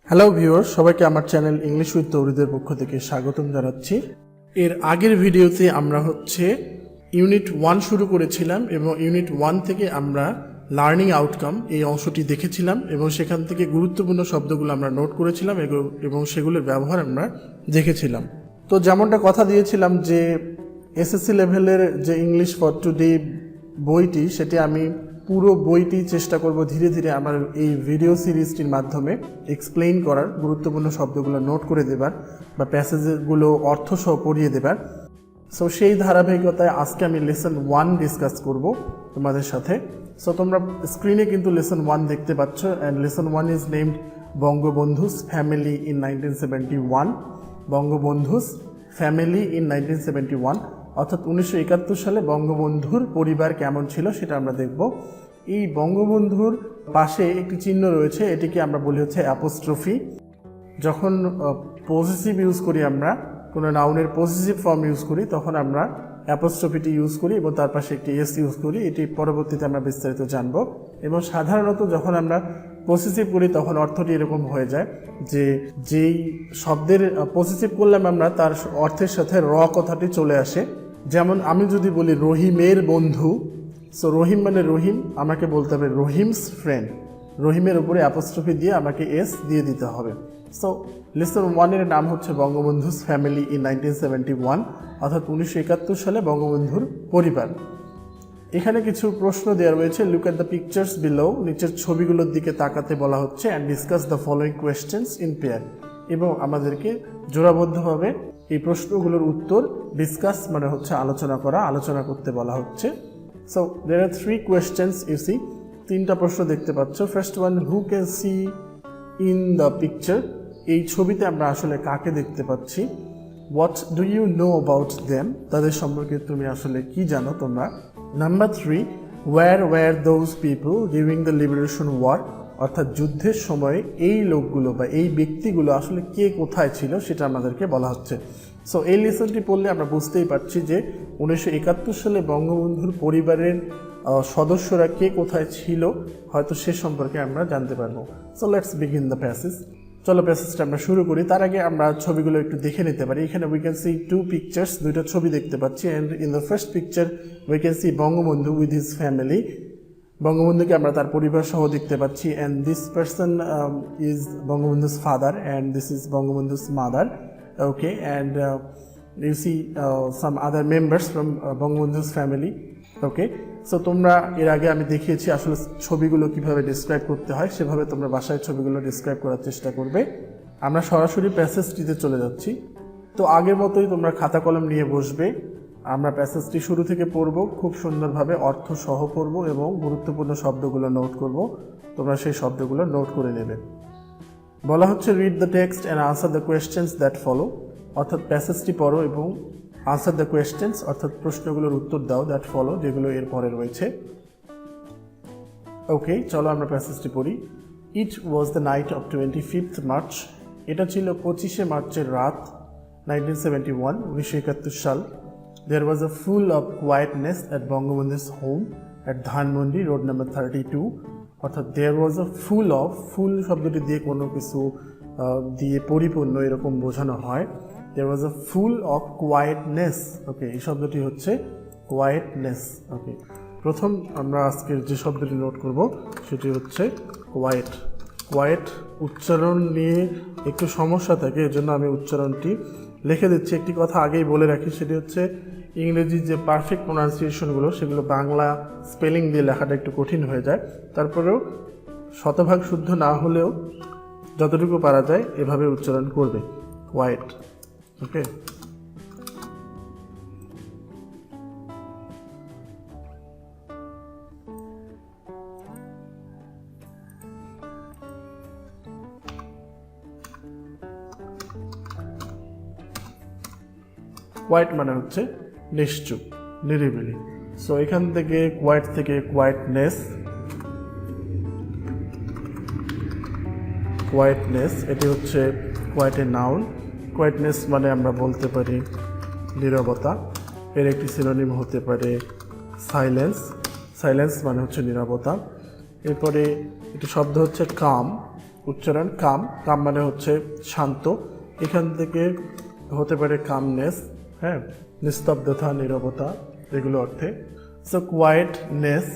Hello viewer, সবাইকে আমার channel English with তৌরিদের পক্ষ থেকে স্বাগতম জানাচ্ছি। এর আগের ভিডিওতে আমরা ইউনিট 1 শুরু করেছিলাম এবং ইউনিট 1 থেকে আমরা লার্নিং আউটকাম এই অংশটি দেখেছিলাম এবং সেখান থেকে গুরুত্বপূর্ণ শব্দগুলো আমরা নোট করেছিলাম এবং সেগুলোর ব্যবহার আমরা দেখেছিলাম। তো যেমনটা কথা দিয়েছিলাম যে এসএসসি লেভেলের যে ইংলিশ ফর টুডে বইটি, সেটি আমি পুরো বইটি চেষ্টা করব ধীরে ধীরে আমার এই ভিডিও সিরিজটির মাধ্যমে এক্সপ্লেইন করার, গুরুত্বপূর্ণ শব্দগুলো নোট করে দেবার বা প্যাসেজগুলো অর্থসহ পড়িয়ে দেবার। সো সেই ধারাবাহিকতায় আজকে আমি লেসন 1 ডিসকাস করব তোমাদের সাথে। সো তোমরা স্ক্রিনে কিন্তু লেসন 1 দেখতে পাচ্ছ, and lesson 1 is named Bangabandhu's family in 1971। Bangabandhu's family in 1971, অর্থাৎ 1971 সালে বঙ্গবন্ধুর পরিবার কেমন ছিল সেটা আমরা দেখব। এই বঙ্গবন্ধুর পাশে একটি চিহ্ন রয়েছে, এটিকে আমরা বলি অ্যাপোস্ট্রফি। যখন পজিটিভ ইউজ করি, আমরা কোনো নাউনের পজিটিভ ফর্ম ইউজ করি, তখন আমরা অ্যাপোস্ট্রফিটি ইউজ করি এবং তার পাশে একটি এস ইউজ করি। এটি পরবর্তীতে আমরা বিস্তারিত জানব। এবং সাধারণত যখন আমরা পজিটিভ করি তখন অর্থটি এরকম হয়ে যায় যে যেই শব্দের পজিটিভ করলাম আমরা, তার অর্থের সাথে র কথাটি চলে আসে। যেমন আমি যদি বলি রহিমের বন্ধু, সো রহিম মানে রহিম, আমাকে বলতে হবে রহিমস ফ্রেন্ড। রহিমের উপরে অ্যাপোস্ট্রফি দিয়ে আমাকে এস দিয়ে দিতে হবে। সো লেসন 1 এর নাম হচ্ছে বঙ্গবন্ধুস ফ্যামিলি ইন 1971, অর্থাৎ 1971 সালে বঙ্গবন্ধুর পরিবার। এখানে কিছু প্রশ্ন দেওয়া রয়েছে। Look at the pictures below, নিচের ছবিগুলোর দিকে তাকাতে বলা হচ্ছে, and discuss the following questions in pair, এবং আমাদেরকে জোড়াবদ্ধভাবে এই প্রশ্নগুলোর উত্তর ডিসকাস মানে হচ্ছে আলোচনা করতে বলা হচ্ছে। So there are 3 questions you see, 3টা প্রশ্ন দেখতে পাচ্ছ। First one, who can see in the picture, এই ছবিতে আমরা আসলে কাকে দেখতে পাচ্ছি। What do you know about them, তাদের সম্পর্কে তুমি আসলে কি জানো তোমরা। Number 3, where were those people during the liberation war, অর্থাৎ যুদ্ধের সময় এই লোকগুলো বা এই ব্যক্তিগুলো আসলে কে কোথায় ছিল সেটা আমাদেরকে বলা হচ্ছে। সো এই লেসনটি পড়লে আমরা বুঝতেই পারছি যে 1971 সালে বঙ্গবন্ধুর পরিবারের সদস্যরা কে কোথায় ছিল, হয়তো সে সম্পর্কে আমরা জানতে পারবো। So let's begin the passage. চলো প্যাসেজটা আমরা শুরু করি। তার আগে আমরা ছবিগুলো একটু দেখে নিতে পারি। এখানে উই ক্যান সি 2 পিকচার্স, 2টা ছবি দেখতে পাচ্ছি। And in the first picture we can see Bangabandhu with his family, বঙ্গবন্ধুকে আমরা তার পরিবার সহ দেখতে পাচ্ছি। And this person is Bangabandhu's father and this is Bangabandhu's mother. Okay, and you see some other members from Bangabandhu's family. Okay, so তোমরা এর আগে আমি দেখিয়েছি আসলে ছবিগুলো কিভাবে ডিসক্রাইব করতে হয়, সেভাবে তোমরা বাসায় ছবিগুলো ডিসক্রাইব করার চেষ্টা করবে। আমরা সরাসরি প্যাসেজটিতে চলে যাচ্ছি। তো আগের মতোই তোমরা খাতা কলম নিয়ে বসবে। আমরা প্যাসেজটি শুরু থেকে পড়ব, খুব সুন্দরভাবে অর্থ সহ পড়ব এবং গুরুত্বপূর্ণ শব্দগুলো নোট করব। তোমরা সেই শব্দগুলো নোট করে নেবে। বলা হচ্ছে read the text and answer the questions that follow, অর্থাৎ প্যাসেজটি পড়ো এবং আনসার দ্য কোয়েশ্চেন্স অর্থাৎ প্রশ্নগুলোর উত্তর দাও, দ্যাট ফলো যেগুলো এর পরে রয়েছে। ওকে, চলো আমরা প্যাসেজটি পড়ি। It was the night of 25th March, এটা ছিল 25শে মার্চের রাত, 1971, 1971 সাল। There was a full of quietness at Bangabandhu's home at Dhanmondi, road number 32, অর্থাৎ there was a full of, ফুল শব্দটি দিয়ে কোনো কিছু দিয়ে পরিপূর্ণ এরকম বোঝানো হয়। There was a full of quietness, ওকে, এই শব্দটি হচ্ছে quietness। ওকে, প্রথম আমরা আজকের যে শব্দটি নোট করব সেটি হচ্ছে কোয়াইট। কোয়াইট উচ্চারণ নিয়ে একটু সমস্যা থাকে, এজন্য আমি উচ্চারণটি লিখে দিচ্ছি। একটি কথা আগেই বলে রাখি, সেটি হচ্ছে ইংরেজি যে পারফেক্ট প্রোনাউন্সিয়েশনগুলো সেগুলো বাংলা স্পেলিং দিয়ে লেখাটা একটু কঠিন হয়ে যায়। তারপরেও শতভাগ শুদ্ধ না হলেও যতটুকু পারা যায় এভাবে উচ্চারণ করবে, কোয়াইট। ওকে, কোয়াইট মানে হচ্ছে নিশ্চুপ, নিরিবিলি। সো এখান থেকে কোয়াইট থেকে কোয়াইটনেস, কোয়াইটনেস এটি হচ্ছে কোয়াইটের নাউন। কোয়াইটনেস মানে আমরা বলতে পারি নীরবতা। এর একটি সিনোনিম হতে পারে সাইলেন্স। সাইলেন্স মানে হচ্ছে নীরবতা। এরপরে একটি শব্দ হচ্ছে কাম। উচ্চারণ কাম, কাম মানে হচ্ছে শান্ত, এখান থেকে হতে পারে কামনেস, হ্যাঁ, নিস্তব্ধতা, নীরবতা, এগুলো অর্থে। সো কোয়াইটনেস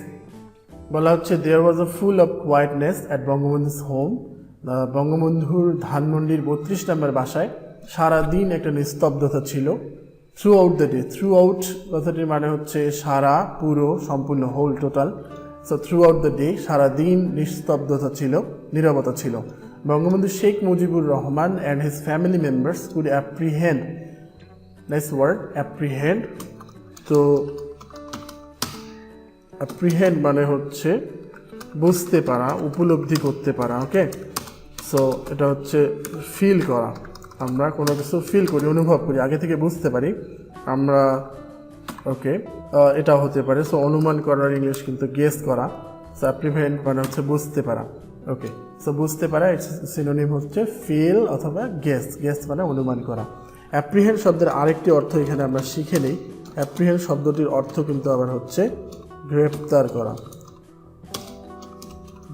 বলা হচ্ছে there was a full of quietness at Bangabandhu's home, বঙ্গবন্ধুর ধানমন্ডির 32 নম্বর বাসায় সারাদিন একটা নিস্তব্ধতা ছিল। Throughout the day, throughout কথাটির মানে হচ্ছে সারা, পুরো, সম্পূর্ণ, whole, total. So throughout the day সারাদিন নিস্তব্ধতা ছিল, নীরবতা ছিল। Bangabandhu Sheikh Mujibur Rahman and his family members could apprehend, nice word, apprehend. তো অ্যাপ্রিহেন্ড মানে হচ্ছে বুঝতে পারা, উপলব্ধি করতে পারা, ওকে। সো এটা হচ্ছে ফিল করা, আমরা কোনো কিছু ফিল করি, অনুভব করি, আগে থেকে বুঝতে পারি আমরা, ওকে, এটা হতে পারে। সো অনুমান করার ইংলিশ কিন্তু গেস করা। সো অ্যাপ্রিহেন্ড মানে হচ্ছে বুঝতে পারা, ওকে। সো বুঝতে পারা সিনোনিম হচ্ছে ফিল অথবা গেস, গেস মানে অনুমান করা। অ্যাপ্রিহেন্ড শব্দের আরেকটি অর্থ এখানে আমরা শিখে নিই। অ্যাপ্রিহেন্ড শব্দটির অর্থ কিন্তু আবার হচ্ছে গ্রেপ্তার করা,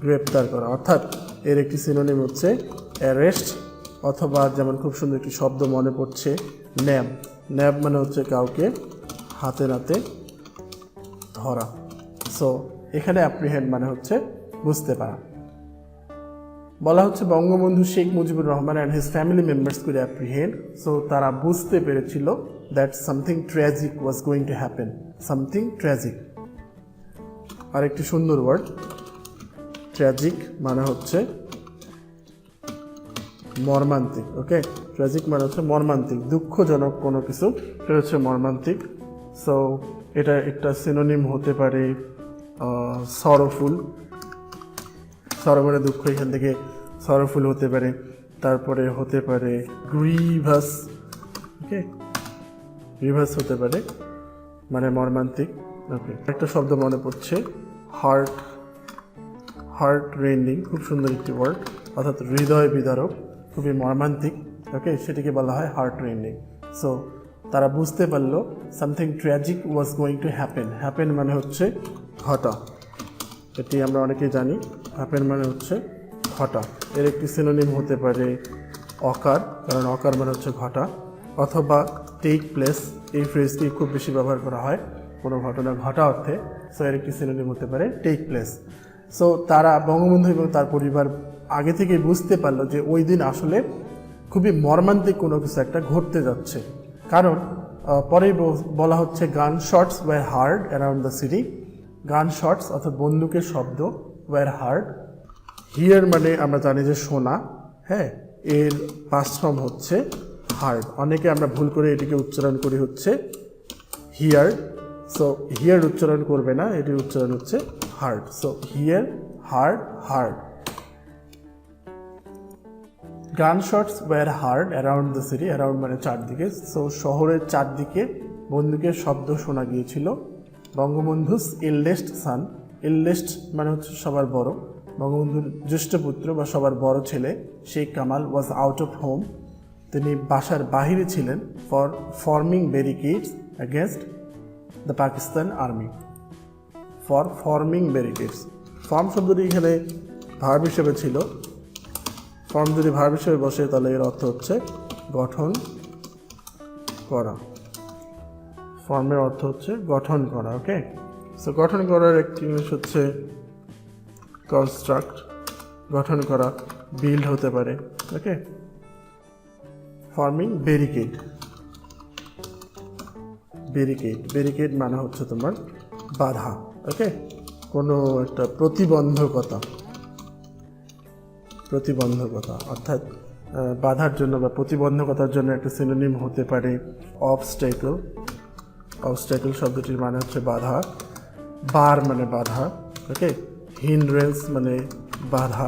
গ্রেপ্তার করা, অর্থাৎ এর একটি সিনোনিম হচ্ছে অ্যারেস্ট, অথবা যেমন খুব সুন্দর একটি শব্দ মনে পড়ছে ন্যাব, ন্যাব মানে হচ্ছে কাউকে হাতে নাতে ধরা। সো এখানে অ্যাপ্রিহেন্ড মানে হচ্ছে বুঝতে পারা। বলা হচ্ছে Bangabandhu Sheikh Mujibur Rahman and his family members could apprehend, so তারা বুঝতে পেরেছিল that something tragic was going to happen, something tragic. আর একটি সুন্দর ওয়ার্ড, ট্র্যাজিক মানে হচ্ছে মর্মান্তিক, ওকে। ট্র্যাজিক মানে হচ্ছে মর্মান্তিক, দুঃখজনক কোনো কিছু, এটা হচ্ছে মর্মান্তিক। সো এটা একটা সিনোনিম হতে পারে সরফুল, সর মানে দুঃখ, এখান থেকে সরফুল হতে পারে। তারপরে হতে পারে গ্রিভাস, ওকে, গ্রিভাস হতে পারে মানে মর্মান্তিক, ওকে। একটা শব্দ মনে পড়ছে হার্ট, হার্ট রেন্ডিং, খুব সুন্দর একটি ওয়ার্ড, অর্থাৎ হৃদয় বিদারক, খুবই মর্মান্তিক, ওকে, সেটিকে বলা হয় হার্ট রেন্ডিং। সো তারা বুঝতে পারলো something tragic was going to happen, happen মানে হচ্ছে ঘটা, এটি আমরা অনেকেই জানি, হ্যাপেন মানে হচ্ছে ঘটা। এর একটি সিনোনিম হতে পারে অকার, কারণ অকার মানে হচ্ছে ঘটা, অথবা টেক প্লেস, এই ফ্রেজটি খুব বেশি ব্যবহার করা হয় কোনো ঘটনা ঘটা অর্থে। সো এর একটি সিনোনিম হতে পারে টেক প্লেস। সো তারা, বঙ্গবন্ধু এবং তার পরিবার আগে থেকেই বুঝতে পারলো যে ওই দিন আসলে খুবই মর্মান্তিক কোনো কিছু একটা ঘটতে যাচ্ছে, কারণ পরেই বলা হচ্ছে gun shots were heard around the city, gun shots অর্থাৎ বন্দুকের শব্দ, ওয়ার হার্ড, হিয়ার মানে আমরা জানি যে শোনা, হ্যাঁ, এর পাস্ট ফর্ম হচ্ছে হার্ড, অনেকে আমরা ভুল করে এটিকে উচ্চারণ করি হচ্ছে হিয়ার। সো হিয়ার উচ্চারণ করবে না, এটির উচ্চারণ হচ্ছে heard. So here, heard, heard. Gun shots were heard around the city, around মানে চারদিকে। সো শহরের চারদিকে বন্দুকের শব্দ শোনা গিয়েছিল। বঙ্গবন্ধুস এল্ডেস্ট সান, এল্ডেস্ট মানে হচ্ছে সবার বড়, বঙ্গবন্ধুর জ্যেষ্ঠ পুত্র বা সবার বড় ছেলে Sheikh Kamal was out of home, তিনি বাসার বাহিরে ছিলেন, for forming barricades against the Pakistan army, for forming barricades. Form শব্দটি এখানে ভার্ব হিসেবে ছিল, ফর্ম যদি ভার্ব হিসেবে বসে তাহলে এর অর্থ হচ্ছে গঠন করা, ফর্মের অর্থ হচ্ছে গঠন করা, ওকে। সো গঠন করার একটি জিনিস হচ্ছে কনস্ট্রাক্ট, গঠন করা, বিল্ড হতে পারে, ওকে। ফর্মিং ব্যারিকেড, ব্যারিকেড, ব্যারিকেড মানে হচ্ছে তোমার বাধা, ওকে, কোনো একটা প্রতিবন্ধকতা, প্রতিবন্ধকতা অর্থাৎ বাধার জন্য বা প্রতিবন্ধকতার জন্য একটা সিনোনিম হতে পারে অবস্ট্যাকল, অবস্ট্যাকল শব্দটির মানে হচ্ছে বাধা, বার মানে বাধা, ওকে, হিন্ড্রেন্স মানে বাধা,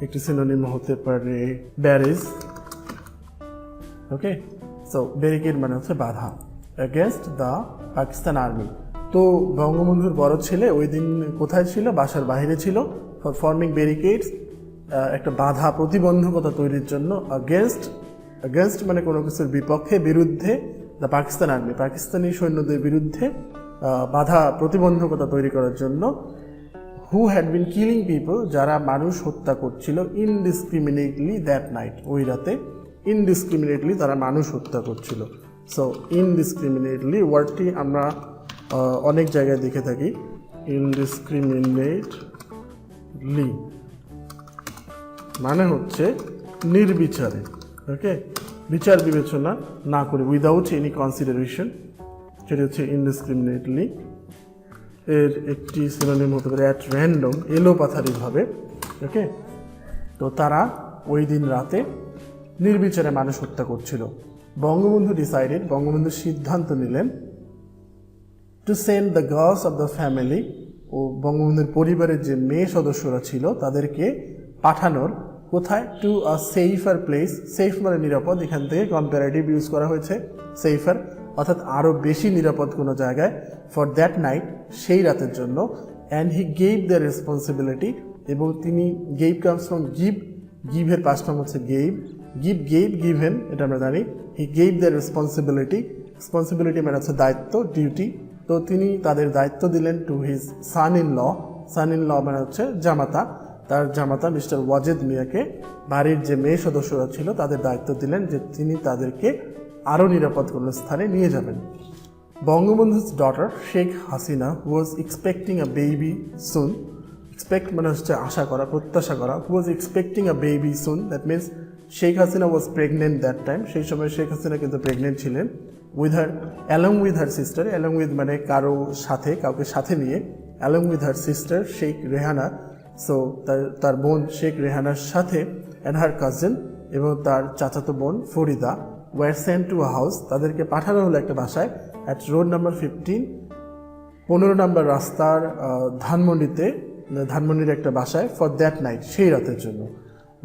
একটি সিনোনিম হতে পারে ব্যারিজ, ওকে। সো ব্যারিকেড মানে হচ্ছে বাধা, অ্যাগেনস্ট দ্য পাকিস্তান আর্মি। তো বঙ্গবন্ধুর বড় ছেলে ওই দিন কোথায় ছিল? বাসার বাইরে ছিল, ফর ফর্মিং ব্যারিকেডস, একটা বাধা, প্রতিবন্ধকতা তৈরির জন্য, অ্যাগেনস্ট মানে কোনো কিছুর বিপক্ষে, বিরুদ্ধে, দ্য পাকিস্তান আর্মি, পাকিস্তানি সৈন্যদের বিরুদ্ধে বাধা, প্রতিবন্ধকতা তৈরি করার জন্য who had been killing people, যারা মানুষ হত্যা করছিল, ইনডিসক্রিমিনেটলি দ্যাট নাইট, ওই রাতে ইনডিসক্রিমিনেটলি তারা মানুষ হত্যা করছিল। সো ইনডিসক্রিমিনেটলি ওয়ার্ডটি আমরা অনেক জায়গায় দেখে থাকি, ইনডিসক্রিমিনেটলি মানে হচ্ছে নির্বিচারে, ওকে, বিচার বিবেচনা না করে, উইদাউট এনি কনসিডারেশন, সেটি হচ্ছে ইনডিসক্রিমিনেটলি। এর একটি সিনোনিম হতে পারে অ্যাট র্যান্ডম, এলোপাথারিভাবে, ওকে। তো তারা ওই দিন রাতে নির্বিচারে মানুষ হত্যা করছিল। বঙ্গবন্ধু ডিসাইডেড, বঙ্গবন্ধু সিদ্ধান্ত নিলেন to send the girls of the family, ও বঙ্গবন্ধুর পরিবারের যে মেয়ে সদস্যরা ছিল তাদেরকে পাঠানোর, কোথায়, to a safer place, safe মানে নিরাপদ, এখান থেকে কম্পারেটিভ ইউজ করা হয়েছে সেফার, অর্থাৎ আরও বেশি নিরাপদ কোনো জায়গায়, ফর দ্যাট নাইট, সেই রাতের জন্য। And he gave the responsibility, এবং তিনি, গেভ কামস ফ্রম গিভ, গিভের পাস্ট ফর্ম হচ্ছে গেভ, গিভ গেভ গিভেন, এটা আমরা জানি। He gave the responsibility, responsibility মানে হচ্ছে দায়িত্ব, ডিউটি। তো তিনি তাদের দায়িত্ব দিলেন to his son in law, son in law মানে হচ্ছে জামাতা, তার জামাতা মিস্টার ওয়াজেদ মিয়াকে, বাড়ির যে মেয়ে সদস্যরা ছিল তাদের দায়িত্ব দিলেন যে তিনি তাদেরকে আরও নিরাপদ কোনো স্থানে নিয়ে যাবেন। Bangabandhu's daughter Sheikh Hasina was expecting a baby soon, expect মানে হচ্ছে আশা করা, প্রত্যাশা করা, was expecting a baby soon, that means Sheikh Hasina was pregnant that time, সেই সময় শেখ হাসিনা কিন্তু প্রেগনেন্ট ছিলেন, with her, along with her sister, along with মানে কারো সাথে, কাউকে সাথে নিয়ে, along with her sister Sheikh Rehana, so তার বোন শেখ রেহানার সাথে, অ্যান্ড হার কাজিন, এবং তার চাচাতো বোন Farida, were sent to a house, তাদেরকে পাঠানো হলো একটা বাসায়, অ্যাট রোড নাম্বার 15, 15 নম্বর রাস্তার ধানমন্ডিতে, ধানমন্ডির একটা বাসায়, ফর দ্যাট নাইট, সেই রাতের জন্য।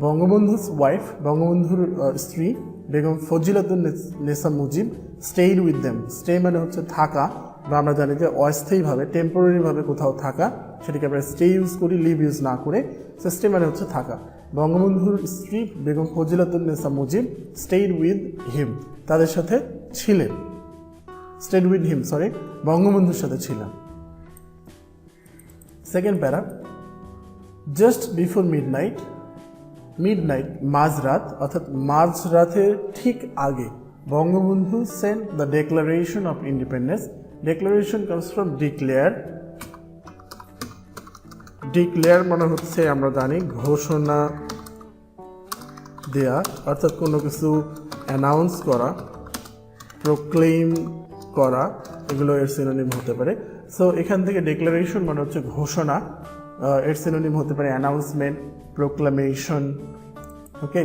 বঙ্গবন্ধু's ওয়াইফ, বঙ্গবন্ধুর স্ত্রী Begum Fazilatunnesa Mujib, stayed with them, stay মানে হচ্ছে থাকা, বা আমরা জানি যে অস্থায়ীভাবে, টেম্পোরারিভাবে কোথাও থাকা, সেটাকে আমরা স্টে ইউজ করি, লিভ ইউজ না করে, সো স্টে মানে হচ্ছে থাকা। বঙ্গবন্ধুর স্ত্রী Begum Fazilatunnesa Mujib stayed with him, তাদের সাথে ছিলেন, স্টেড উইথ হিম, সরি, বঙ্গবন্ধুর সাথে ছিলেন। সেকেন্ড প্যারা, জাস্ট বিফোর মিডনাইট, মিডনাইট মাঝরাত, অর্থাৎ মাঝরাতের ঠিক আগে, Bangabandhu sent the declaration of independence, declaration comes from declare, declare মানে হচ্ছে আমরা জানি ঘোষণা দেয়া, অর্থাৎ কোনো কিছু অ্যানাউন্স করা, প্রোক্লেইম করা, এগুলো এর সিনোনিম হতে পারে। সো এখান থেকে ডেক্লারেশন মানে হচ্ছে ঘোষণা, এর সিনোনিম হতে পারে announcement, proclamation, okay.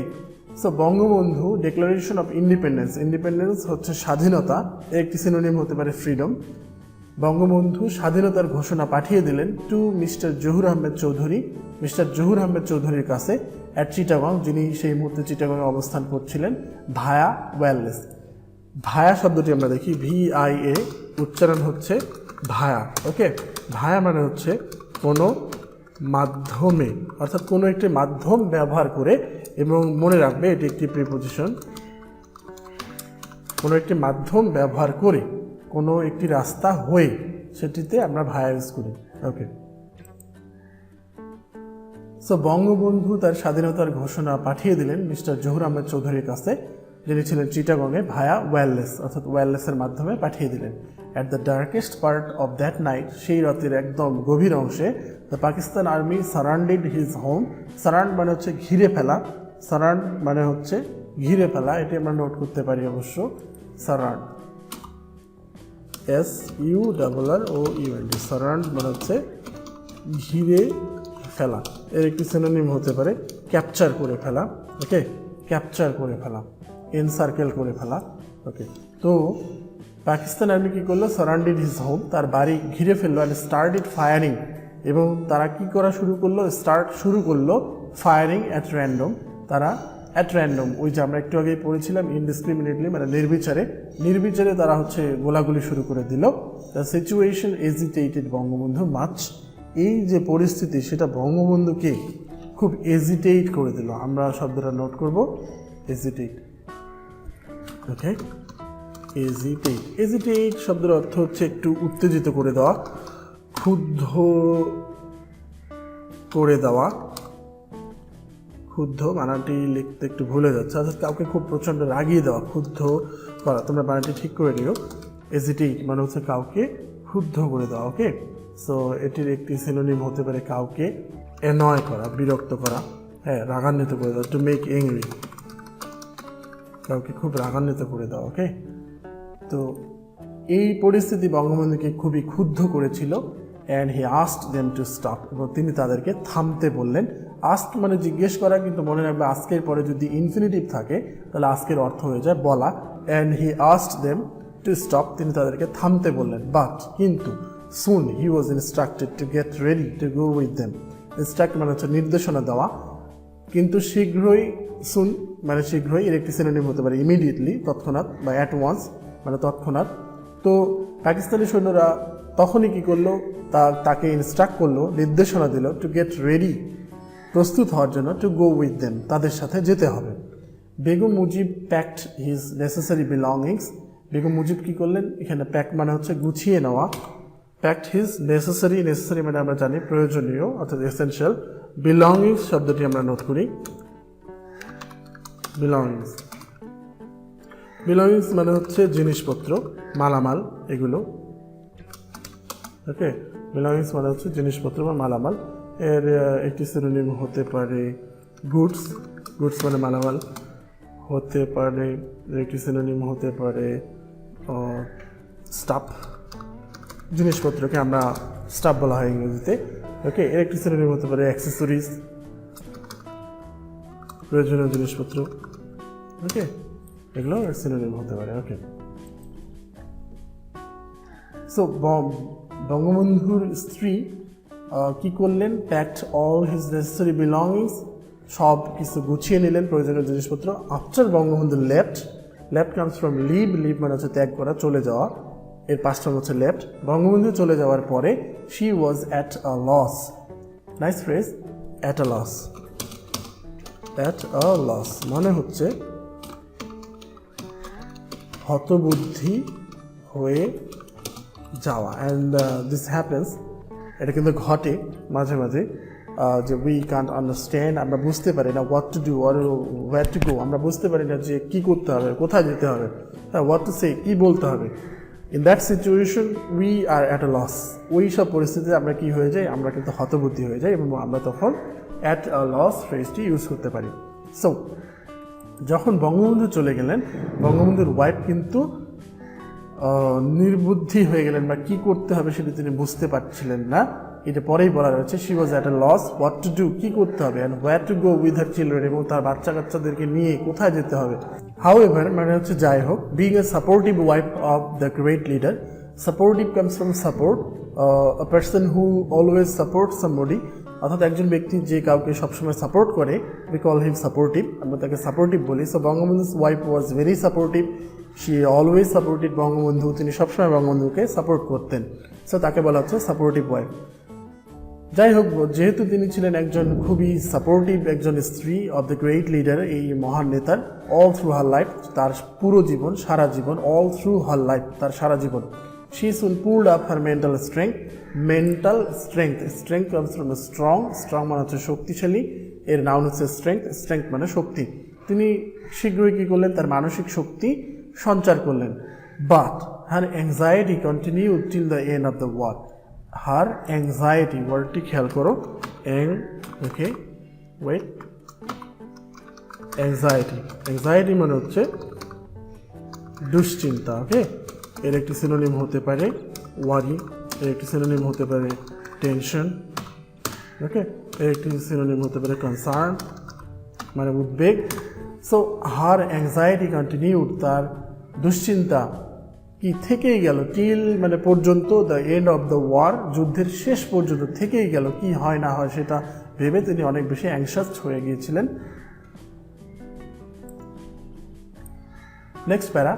So Bangabandhu declaration of independence, independence হচ্ছে স্বাধীনতা, এর একটি সিনোনিম হতে পারে ফ্রিডম। বঙ্গবন্ধু স্বাধীনতার ঘোষণা পাঠিয়ে দিলেন to mister Zahur Ahmed Chowdhury, mister Zahur Ahmed চৌধুরীর কাছে, অ্যাট চিটাগং, যিনি সেই মুহূর্তে চিটাগংয়ে অবস্থান করছিলেন, ভায়া ওয়্যারলেস। ভায়া শব্দটি আমরা দেখি VIA, উচ্চারণ হচ্ছে ভায়া, ওকে। ভায়া মানে হচ্ছে কোনো মাধ্যমে, অর্থাৎ কোনো একটি মাধ্যম ব্যবহার করে, এবং মনে রাখবে এটি একটি প্রিপোজিশন, কোনো একটি মাধ্যম ব্যবহার করে, কোনো একটি রাস্তা হয়ে, সেটিতে আমরা ভায়া ইউজ করি, ওকে। সো বঙ্গবন্ধু তার স্বাধীনতার ঘোষণা পাঠিয়ে দিলেন মিস্টার জহুর আহমেদ চৌধুরীর কাছে, যিনি ছিলেন চিটাগংয়ে, ভায়া ওয়্যারলেস, অর্থাৎ ওয়্যারলেসের মাধ্যমে পাঠিয়ে দিলেন। At the darkest part of that night, সেই রাতের একদম গভীর অংশে, the Pakistan army surrounded his home, surround মানে হচ্ছে ঘিরে ফেলা, সারাউন্ড মানে হচ্ছে ঘিরে ফেলা, এটি আমরা নোট করতে পারি অবশ্য, সারাউন্ড, SURROUND, সারাউন্ড মানে হচ্ছে ঘিরে ফেলা, এর একটি সিনোনিম হতে পারে ক্যাপচার করে ফেলা, ওকে, ক্যাপচার করে ফেলা, এনসার্কেল করে ফেলা, ওকে। তো পাকিস্তান আর্মি কী করলো, সারাউন্ডেড হিজ হোম, তার বাড়ি ঘিরে ফেললো, অ্যান্ড স্টার্টেড ফায়ারিং, এবং তারা কি করা শুরু করলো, শুরু করলো ফায়ারিং অ্যাট র্যান্ডম, তারা অ্যাট র্যান্ডম, ওই যে আমরা একটু আগেই পড়েছিলাম ইনডিসক্রিমিনেটলি মানে নির্বিচারে, নির্বিচারে তারা হচ্ছে গোলাগুলি শুরু করে দিল। The situation agitated Bangabandhu much, এই যে পরিস্থিতি সেটা বঙ্গবন্ধুকে খুব এজিটেট করে দিল, আমরা শব্দটা নোট করব, এজিটেট, ওকে। এজিটেট, এজিটেট শব্দের অর্থ হচ্ছে একটু উত্তেজিত করে দেওয়া, ক্ষুব্ধ করে দেওয়া, ক্ষুব্ধ বানানটি লিখতে একটু ভুলে যাচ্ছে, অর্থাৎ কাউকে খুব প্রচণ্ড রাগিয়ে দেওয়া, ক্ষুব্ধ করা। তোমরা বানানটি ঠিক করে নিও। এজিটেট মানে হচ্ছে কাউকে ক্ষুব্ধ করে দেওয়া। ওকে, সো এটির একটি সিনোনিম হতে পারে কাউকে অ্যানয় করা, বিরক্ত করা, হ্যাঁ, রাগান্বিত করে দেওয়া, টু মেক অ্যাংরি, কাউকে খুব রাগান্বিত করে দেওয়া। ওকে, তো এই পরিস্থিতি বঙ্গবন্ধুকে খুবই ক্ষুব্ধ করেছিল। And he asked them to stop, এবং তিনি তাদেরকে থামতে বললেন। আস্ক মানে জিজ্ঞেস করা, কিন্তু মনে রাখবে আজকের পরে যদি ইনফিনিটিভ থাকে তাহলে আজকের অর্থ হয়ে যায় বলা। And he asked them to stop, তিনি তাদেরকে থামতে বললেন। বাট কিন্তু soon he was instructed to get ready to go with them. Instruct মানে হচ্ছে নির্দেশনা দেওয়া, কিন্তু শীঘ্রই, সুন মানে শীঘ্রই, এর একটি সিনোনিম হতে পারে ইমিডিয়েটলি, তৎক্ষণাৎ, বা অ্যাট ওয়ান্স মানে তৎক্ষণাৎ। তো পাকিস্তানি সৈন্যরা তখনই কী করলো, তাকে ইনস্ট্রাক্ট করলো, নির্দেশনা দিল টু গেট রেডি, প্রস্তুত হওয়ার জন্য, টু গো উইথ দেম, তাদের সাথে যেতে হবে। Begum Mujib packed his necessary belongings. Begum Mujib কী করলেন, এখানে প্যাক মানে হচ্ছে গুছিয়ে নেওয়া, প্যাকড হিজ নেসেসারি, নেসেসারি মানে আমরা জানি প্রয়োজনীয় অর্থাৎ এসেনশিয়াল, বিলংিংস শব্দটি আমরা নোট করি, বিলংিংস, বিলংিংস মানে হচ্ছে জিনিসপত্র, মালামাল, এগুলো। ওকে, বিলংিংস মানে হচ্ছে জিনিসপত্র বা মালামাল। এর একটি সিনোনিম হতে পারে গুডস, গুডস মানে মালামাল হতে পারে। একটি সিনোনিম হতে পারে স্টাফ, জিনিসপত্রকে আমরা স্টাফ বলা হয় ইংরেজিতে। ওকে, এর একটি সিনোনিম হতে পারে অ্যাক্সেসরিজ, প্রয়োজনীয় জিনিসপত্র। ওকে, এগুলো সিনোনিম হতে পারে। ওকে, সো বঙ্গবন্ধুর স্ত্রী কি করলেন, packed all his necessary belongings, সব কিছু গুছিয়ে নিলেন, প্রয়োজনীয় জিনিসপত্র। After Bangabandhu left, left comes from leave, leave মানে হচ্ছে ত্যাগ করা, চলে যাওয়া, এর পাস্ট ফর্ম হচ্ছে লেফট। বঙ্গবন্ধু চলে যাওয়ার পরে she was at a loss, nice phrase, at a loss, at a loss মানে হচ্ছে হতবুদ্ধি হয়ে যাওয়া। অ্যান্ড দিস হ্যাপেন্স, এটা কিন্তু ঘটে মাঝে মাঝে, যে উই কান্ট আন্ডারস্ট্যান্ড, আমরা বুঝতে পারি না what to do or wire to go, আমরা বুঝতে পারি না যে কী করতে হবে, কোথায় যেতে হবে, হোয়াট টু সে, কী বলতে হবে। In that situation we are at a loss, ওই সব পরিস্থিতিতে আমরা কী হয়ে যাই, আমরা কিন্তু হতবুদ্ধি হয়ে যাই, এবং আমরা তখন অ্যাট আ লস ফ্রেজটি ইউজ করতে পারি। সো যখন বঙ্গবন্ধু চলে গেলেন, বঙ্গবন্ধুর ওয়াইফ কিন্তু নির্বুদ্ধি হয়ে গেলেন, বা কী করতে হবে সেটা তিনি বুঝতে পারছিলেন না। এটা পরেই বলা রয়েছে, she was at a loss what to do, কী করতে হবে, and where to go with her children, এবং তার বাচ্চা কাচ্চাদেরকে নিয়ে কোথায় যেতে হবে। হাউএভার মানে হচ্ছে যাই হোক, being a supportive wife of the great leader, supportive comes from support, a person who always support somebody, অর্থাৎ একজন ব্যক্তি যে কাউকে সবসময় সাপোর্ট করে, উই কল হিম সাপোর্টিভ, আমরা তাকে সাপোর্টিভ বলি। So Bangabandhu's wife was very supportive, she always supported Bangabandhu, তিনি সবসময় বঙ্গবন্ধুকে সাপোর্ট করতেন, সো তাকে বলা হচ্ছে সাপোর্টিভ ওয়াইফ। যাই হোক, যেহেতু তিনি ছিলেন একজন খুবই সাপোর্টিভ একজন স্ত্রী অফ দ্য গ্রেট লিডার, এই মহান নেতার, অল থ্রু হার লাইফ, তার পুরো জীবন, সারা জীবন, অল থ্রু হার লাইফ, তার সারা জীবন, she soon pulled up her mental strength, mental strength, strength comes from strong, strong মানে হচ্ছে শক্তিশালী, এর নাউন হচ্ছে স্ট্রেংথ, স্ট্রেংথ মানে শক্তি। তিনি শীঘ্রই কী করলেন, তার মানসিক শক্তি সঞ্চার করলেন। But her anxiety continue till the end of the war, her anxiety, ওয়ার্ডটি খেয়াল করো, ওকে ওয়েট, অ্যাংজাইটি, অ্যাংজাইটি মানে হচ্ছে দুশ্চিন্তা। ওকে, এর একটি সিনোনিম হতে পারে ওয়ারি, এর একটি সিনোনিম হতে পারে টেনশন। ওকে, এর একটি সিনোনিম হতে পারে কনসার্ন মানে উদ্বেগ। সো হার অ্যাংজাইটি কন্টিনিউড, তার দুশ্চিন্তা কি থেকেই গেল, টিল মানে পর্যন্ত, the end of the war, যুদ্ধের শেষ পর্যন্ত থেকেই গেল, কি হয় না হয় সেটা ভেবে তিনি অনেক বেশি অ্যাংশাস হয়ে গিয়েছিলেন। নেক্সট প্যারা,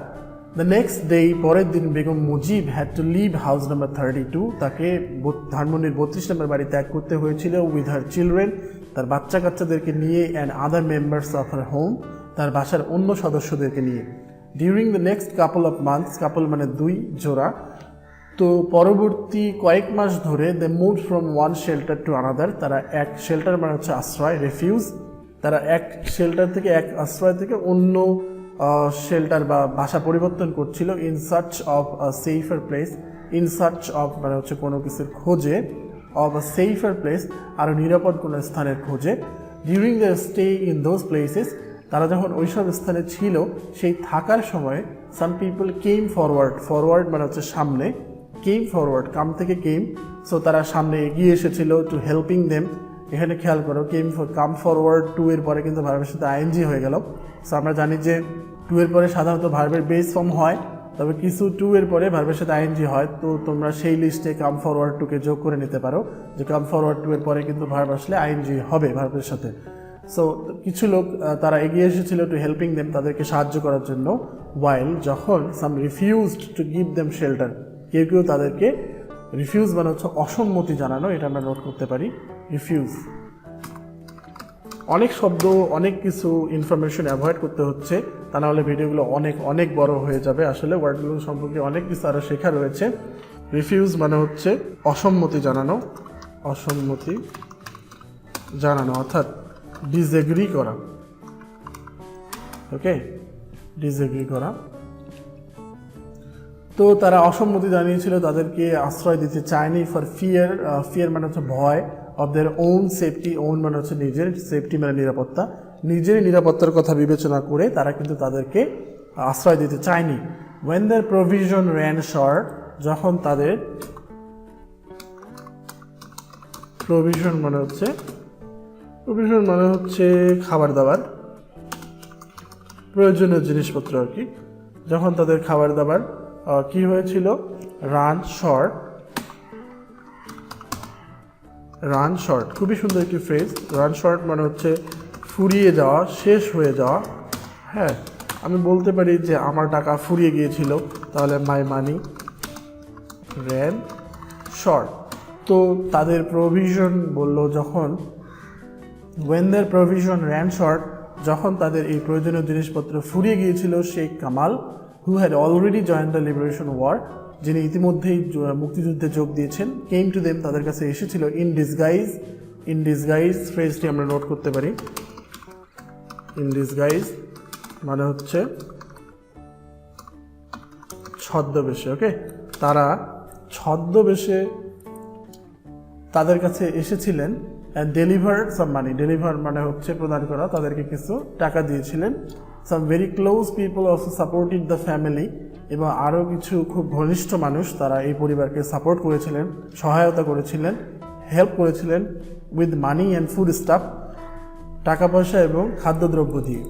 দ্য নেক্সট ডে, পরের দিন Begum Mujib had to leave house number 32, তাকে ধানমন্ডির 32 নম্বর বাড়ি ত্যাগ করতে হয়েছিল, উইথ হার চিলড্রেন, তার বাচ্চা কাচ্চাদেরকে নিয়ে, and other members of her home, তার বাসার অন্য সদস্যদেরকে নিয়ে। During the next couple of months, couple মানে দুই জোড়া, তো পরবর্তী কয়েক মাস ধরে they move from one shelter to another, তারা এক শেল্টার মানে হচ্ছে আশ্রয়, রেফিউজ, তারা এক শেল্টার থেকে এক আশ্রয় থেকে অন্য শেল্টার বা বাসা পরিবর্তন করছিল, in search of a safer place, in search of মানে হচ্ছে কোনো কিছুর খোঁজে, অফ আ সেফার প্লেস আরও নিরাপদ কোনো স্থানের খোঁজে। During the stay in those places, তারা যখন ওইসব স্থানে ছিল সেই থাকার সময়, some people came forward, forward মানে হচ্ছে সামনে, কেম ফরওয়ার্ড, কাম থেকে কেম, সো তারা সামনে এগিয়ে এসেছিল, টু হেল্পিং দেম। এখানে খেয়াল করো কাম ফরওয়ার্ড টু এর পরে কিন্তু ভার্বের সাথে আইএনজি হয়ে গেল। সো আমরা জানি যে টু এর পরে সাধারণত ভার্বের বেস ফর্ম হয়, তবে কিছু টু এর পরে ভার্বের সাথে আইএনজি হয়, তো তোমরা সেই লিস্টে কাম ফরওয়ার্ড টুকে যোগ করে নিতে পারো যে কাম ফরওয়ার্ড টু এর পরে কিন্তু ভার্ব আসলে আইএনজি হবে ভার্বের সাথে। সো কিছু লোক তারা এগিয়ে এসেছিল টু হেল্পিং দেম, তাদেরকে সাহায্য করার জন্য, ওয়াইল যখন some refused to give them shelter, কেউ কেউ তাদেরকে রিফিউজ মানে হচ্ছে অসম্মতি জানানো, এটা আমরা নোট করতে পারি, রিফিউজ। অনেক শব্দ অনেক কিছু ইনফরমেশন অ্যাভয়েড করতে হচ্ছে, তা নাহলে ভিডিওগুলো অনেক অনেক বড় হয়ে যাবে। আসলে ওয়ার্ডগুলো সম্পর্কে অনেক কিছু আরও শেখা রয়েছে। রিফিউজ মানে হচ্ছে অসম্মতি জানানো, অসম্মতি জানানো অর্থাৎ ডিসএগ্রি করা, ওকে, ডিসএগ্রি করা। তো তারা অসম্মতি জানিয়েছিল, তাদেরকে আশ্রয় দিতে চায়নি, ফর ফিয়ার, ফিয়ার মানে হচ্ছে ভয়, of their own safety, own মানে হচ্ছে নিজের, সেফটি মানে নিরাপত্তা, নিজের নিরাপত্তার কথা বিবেচনা করে তারা কিন্তু তাদেরকে আশ্রয় দিতে চায়নি। When their provision ran short, যখন তাদের প্রভিশন মানে হচ্ছে খাবার দাবার, প্রয়োজনীয় জিনিসপত্র আর কি, যখন তাদের খাবার দাবার কি হয়েছিল, রান শর্ট, রান শর্ট, খুবই সুন্দর একটি ফ্রেজ। রান শর্ট মানে হচ্ছে ফুরিয়ে যাওয়া, শেষ হয়ে যাওয়া। হ্যাঁ, আমি বলতে পারি যে আমার টাকা ফুরিয়ে গিয়েছিল, তাহলে মাই মানি র্যান শর্ট। তো তাদের প্রভিশন বললো যখন, when their provision ran short, যখন তাদের এই প্রয়োজনীয় জিনিসপত্র ফুরিয়ে গিয়েছিল, Sheikh Kamal, who had already join the liberation war, যিনি ইতিমধ্যেই মুক্তিযুদ্ধে যোগ দিয়েছেন, কেম টু দেম, তাদের কাছে এসেছিল, ইন ডিসগাইজ, ইন ডিসগাইজ ফ্রেজটি আমরা নোট করতে পারি। ইন ডিসগাইজ মানে হচ্ছে ছদ্মবেশে, ওকে, তারা ছদ্মবেশে তাদের কাছে এসেছিলেন, and deliver some money, deliver মানে হচ্ছে প্রদান করা, তাদেরকে কিছু টাকা দিয়েছিলেন। Some very close people also supported the family, এবং আরও কিছু খুব ঘনিষ্ঠ মানুষ তারা এই পরিবারকে সাপোর্ট করেছিলেন, সহায়তা করেছিলেন, হেল্প করেছিলেন, with money and food staff, টাকা পয়সা এবং খাদ্যদ্রব্য দিয়ে।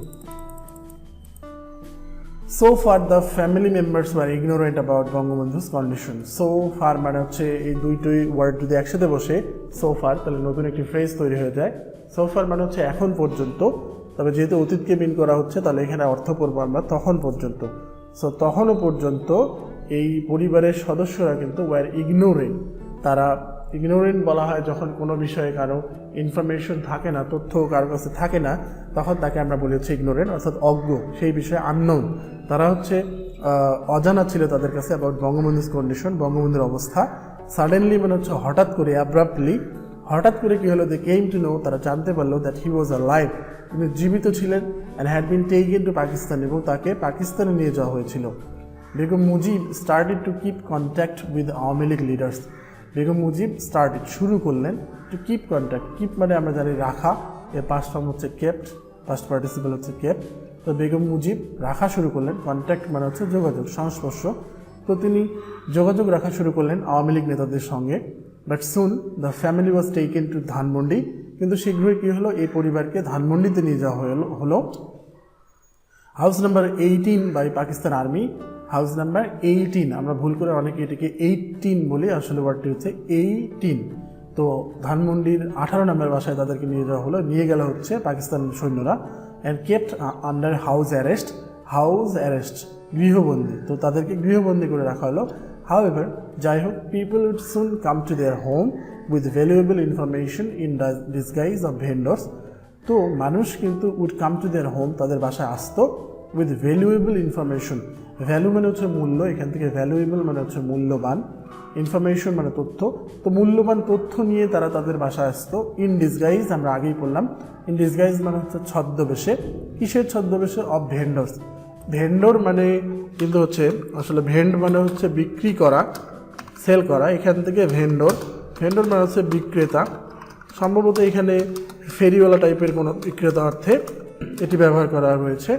So far the family members war ignorant about Bangabandhu's condition. So far মানে হচ্ছে এই দুইটি ওয়ার্ড যদি একসাথে বসে সো ফার, তাহলে নতুন একটি ফ্রেজ তৈরি হয়ে যায়। সো ফার মানে হচ্ছে এখন পর্যন্ত, তবে যেহেতু অতীতকে মিন করা হচ্ছে তাহলে এখানে অর্থ করবো আমরা তখন পর্যন্ত। সো তখনও পর্যন্ত এই পরিবারের সদস্যরা কিন্তু ওয়ার ইগনোরেন্ট, তারা ইগনোরেন্ট বলা হয় যখন কোনো বিষয়ে কারো ইনফরমেশন থাকে না, তথ্য কারো কাছে থাকে না, তখন তাকে আমরা বলি হচ্ছে ইগনোরেন্ট, অর্থাৎ অজ্ঞ, সেই বিষয়ে আননোন। তারা হচ্ছে অজানা ছিল তাদের কাছে অ্যাবাউট বঙ্গবন্ধুর কন্ডিশন, বঙ্গবন্ধুর অবস্থা। সাডেনলি মানে হচ্ছে হঠাৎ করে, অ্যাব্রাপ্টলি, হঠাৎ করে কি হলো, দে কেম টু নো, তারা জানতে পারলো that he was a live, তিনি জীবিত ছিলেন, and had been taken to Pakistan, এবং তাকে পাকিস্তানে নিয়ে যাওয়া হয়েছিল। Begum Mujib started to keep contact with Awami League leaders, Begum Mujib started শুরু করলেন, টু কিপ কন্ট্যাক্ট, কিপ মানে আমরা জানি রাখা, এর পাস্ট ফর্ম হচ্ছে কেপ্ট, পাস্ট পার্টিসিপল হচ্ছে কেপ্ট। তো বেগম মুজিব রাখা শুরু করলেন, কন্ট্যাক্ট মানে হচ্ছে যোগাযোগ, সংস্পর্শ, তো তিনি যোগাযোগ রাখা শুরু করলেন আওয়ামী লীগ নেতাদের সঙ্গে। But soon the family was taken to Dhanmondi, কিন্তু শীঘ্রই কী হলো, এই পরিবারকে ধানমন্ডিতে নিয়ে যাওয়া হলো। House number 18 by Pakistan army, house number 18, আমরা ভুল করে অনেকে এটিকে 18 বলি, আসলে ওয়ার্ডটি হচ্ছে 18। তো ধানমন্ডির 18 নম্বর বাসায় তাদেরকে নিয়ে যাওয়া হলো, নিয়ে গেল হচ্ছে পাকিস্তান সৈন্যরা, and kept under house arrest, house arrest গৃহবন্দী, তো তাদেরকে গৃহবন্দী করে রাখা হলো। হাউএভার, যাই হোক, people would soon come to their home with valuable information in disguise of vendors, তো মানুষ কিন্তু would come to their home, তাদের বাসায় আসতো, উইথ ভ্যালুয়েবল ইনফরমেশন। ভ্যালু মানে হচ্ছে মূল্য, এখান থেকে ভ্যালুয়েবল মানে হচ্ছে মূল্যবান, ইনফরমেশন মানে তথ্য। তো মূল্যবান তথ্য নিয়ে তারা তাদের বাসায় আসতো। ইন ডিসগাইজ আমরা আগেই বললাম, ইন ডিসগাইজ মানে হচ্ছে ছদ্মবেশে। কিসের ছদ্মবেশে? অফ ভেন্ডর্স। ভেন্ডর মানে কিন্তু হচ্ছে আসলে ভেন্ড মানে হচ্ছে বিক্রি করা, সেল করা, এখান থেকে ভেন্ডর। ভেন্ডর মানে হচ্ছে বিক্রেতা। সম্ভবত এখানে ফেরিওয়ালা টাইপের কোনো বিক্রেতা অর্থে এটি ব্যবহার করা হয়েছে।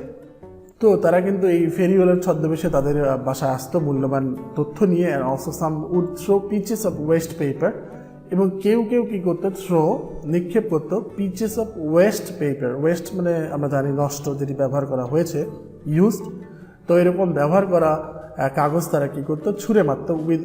তো তারা কিন্তু এই ফেরিওয়ালার ছদ্মবেশে তাদের বাসায় আসতো মূল্যবান তথ্য নিয়ে। And also some would throw pieces of waste paper, এবং কেউ কেউ কী করতো, থ্রো নিক্ষেপ করতো pieces of waste paper. Waste মানে আমরা জানি নষ্ট, যেটি ব্যবহার করা হয়েছে, ইউজড। তো এরকম ব্যবহার করা কাগজ তারা কী করতো, ছুঁড়ে মারতো with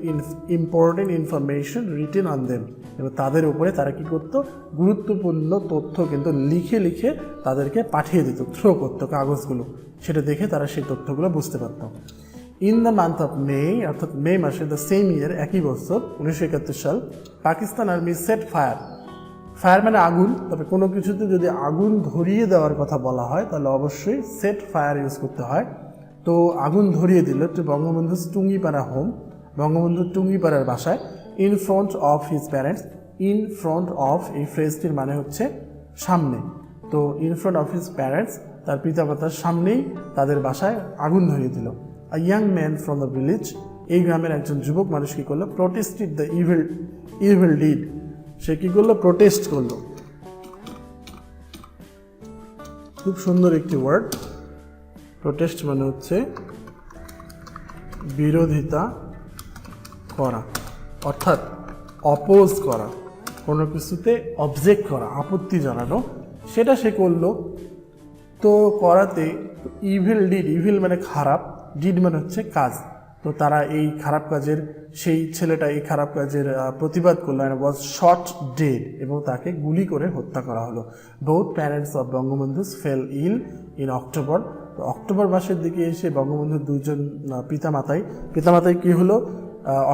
important information written on them. এবং তাদের উপরে তারা কী করতো, গুরুত্বপূর্ণ তথ্য কিন্তু লিখে লিখে তাদেরকে পাঠিয়ে দিত, থ্রো করতো কাগজগুলো। সেটা দেখে তারা সেই তথ্যগুলো বুঝতে পারত। In the month of May, অর্থাৎ মে মাসে, দ্য সেম ইয়ার, একই বছর 1971 সাল, Pakistan army set fire. Fire মানে আগুন, তবে কোনো কিছুতে যদি আগুন ধরিয়ে দেওয়ার কথা বলা হয় তাহলে অবশ্যই সেট ফায়ার ইউজ করতে হয়। তো আগুন ধরিয়ে দিল টু বঙ্গবন্ধু টুঙ্গিপাড়া হোম, বঙ্গবন্ধু টুঙ্গিপাড়ার বাসায়, in front of his parents. In front of এই ফ্রেজটির মানে হচ্ছে সামনে। তো in front of his parents, তার পিতামাতার সামনেই তাদের বাসায় আগুন ধরিয়ে দিল। আ young man from the village, এই গ্রামের একজন যুবক মানুষ কী করলো, প্রোটেস্টেড দ্য ইভিল ডিড, সে কী করলো, প্রোটেস্ট করলো। খুব সুন্দর একটি ওয়ার্ড। প্রোটেস্ট মানে হচ্ছে বিরোধিতা করা, অর্থাৎ অপোজ করা, কোনো কিছুতে অবজেক্ট করা, আপত্তি জানানো, সেটা সে করলো। তো করাতে ইভিল ডিড, ইভিল মানে খারাপ, ডিড মানে হচ্ছে কাজ। তো তারা এই খারাপ কাজের, সেই ছেলেটা এই খারাপ কাজের প্রতিবাদ করলো, অ্যান্ড ওয়াজ শট ডেড, এবং তাকে গুলি করে হত্যা করা হলো। Both parents of Bangabandhu fell ill in October. তো অক্টোবর মাসের দিকে এসে বঙ্গবন্ধুর দুইজন পিতামাতাই কী হলো,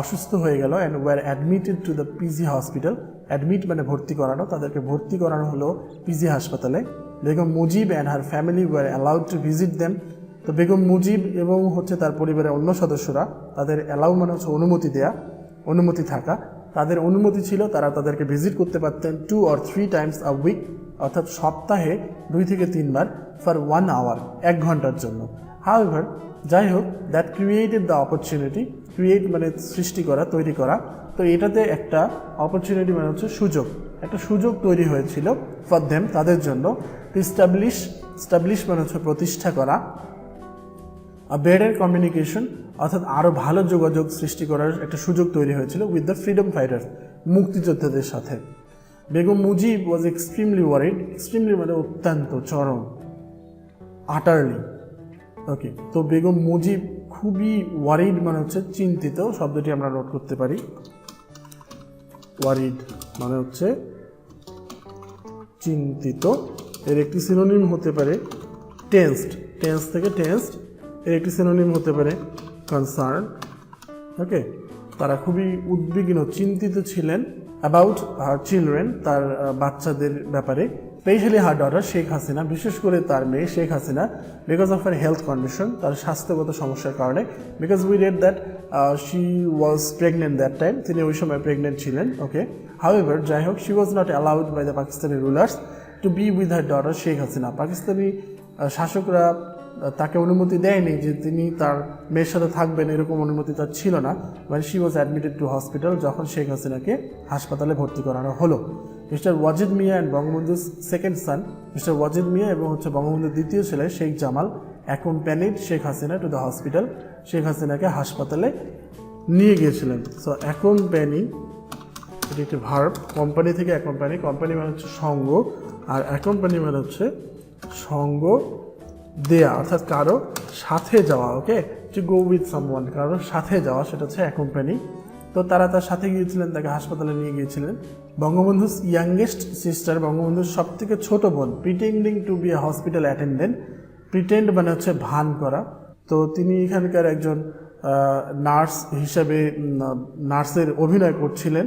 অসুস্থ হয়ে গেল। And were admitted to the PG hospital. Admit মানে ভর্তি করানো, তাদেরকে ভর্তি করানো হলো পিজি হাসপাতালে। Begum Mujib and her family were allowed to visit them. তো বেগম মুজিব এবং হচ্ছে তার পরিবারের অন্য সদস্যরা, তাদের অ্যালাউ মানে হচ্ছে অনুমতি দেয়া, অনুমতি থাকা, তাদের অনুমতি ছিল, তারা তাদেরকে ভিজিট করতে পারতেন 2 or 3 times a week, অর্থাৎ সপ্তাহে 2 থেকে 3 বার, ফর 1 hour, 1 ঘন্টার জন্য। হাউএভার, যাই হোক, that created the opportunity, create মানে সৃষ্টি করা, তৈরি করা। তো এটাতে একটা অপরচুনিটি মানে হচ্ছে সুযোগ, একটা সুযোগ তৈরি হয়েছিল ফর দেম, তাদের জন্য। স্টাবলিশ মানে হচ্ছে প্রতিষ্ঠা করা। বেটার কমিউনিকেশন, অর্থাৎ আরও ভালো যোগাযোগ সৃষ্টি করার একটা সুযোগ তৈরি হয়েছিল উইথ দ্য ফ্রিডম ফাইটার্স, মুক্তিযোদ্ধাদের সাথে। বেগম মুজিব ওয়াজ এক্সট্রিমলি ওয়ারিড, এক্সট্রিমলি মানে অত্যন্ত, চরম, আটারলি। ওকে, তো বেগম মুজিব খুবই ওয়ারিড মানে হচ্ছে চিন্তিত, শব্দটি আমরা নোট করতে পারি। ওয়ারিড মানে হচ্ছে চিন্তিত। এর একটি সিনোনিম হতে পারে টেন্সড, টেন্স থেকে টেন্সড। এর একটি সিনোনিম হতে পারে কনসার্ন। ওকে, তারা খুবই উদ্বিগ্ন, চিন্তিত ছিলেন অ্যাবাউট হার চিলড্রেন, তার বাচ্চাদের ব্যাপারে। Specially her daughter Sheikh Hasina, বিশেষ করে তার মেয়ে Sheikh Hasina, because of her health condition, তার স্বাস্থ্যগত সমস্যার কারণে। Because we read that she was pregnant that time, তিনি ওই সময় প্রেগনেন্ট ছিলেন। ওকে, হাউএভার, যাই হোক, she was not allowed by the Pakistani rulers to be with her daughter Sheikh Hasina. Pakistani শাসকরা তাকে অনুমতি দেয়নি যে তিনি তার মেয়ের সাথে থাকবেন, এরকম অনুমতি তার ছিল না। মানে she was admitted to hospital, যখন শেখ হাসিনাকে হাসপাতালে ভর্তি করানো হলো। Mister Wazed Miah and Bangabandhu second son, mister Wazed Miah এবং হচ্ছে বঙ্গবন্ধুর দ্বিতীয় ছেলে Sheikh Jamal, accompanied Sheikh Hasina to the hospital, Sheikh হাসিনাকে হাসপাতালে নিয়ে গিয়েছিলেন। সো অ্যাকম্প্যানি, এটি একটি ভার্ব, কোম্পানি থেকে অ্যাকম্প্যানি, কোম্পানি মানে হচ্ছে সঙ্গ, আর অ্যাকম্প্যানি মানে হচ্ছে সঙ্গ দেয়া, অর্থাৎ কারো সাথে যাওয়া। ওকে, টু গো উইথ সামওয়ান, কারোর সাথে যাওয়া, সেটা হচ্ছে অ্যাকম্প্যানি। তো তারা তার সাথে গিয়েছিলেন, তাকে হাসপাতালে নিয়ে গিয়েছিলেন। বঙ্গবন্ধুর ইয়াংগেস্ট সিস্টার, বঙ্গবন্ধুর সব থেকে ছোটো বোন, pretending to be a hospital attendant, pretend মানে হচ্ছে ভান করা। তো তিনি এখানকার একজন নার্স হিসাবে নার্সের অভিনয় করছিলেন।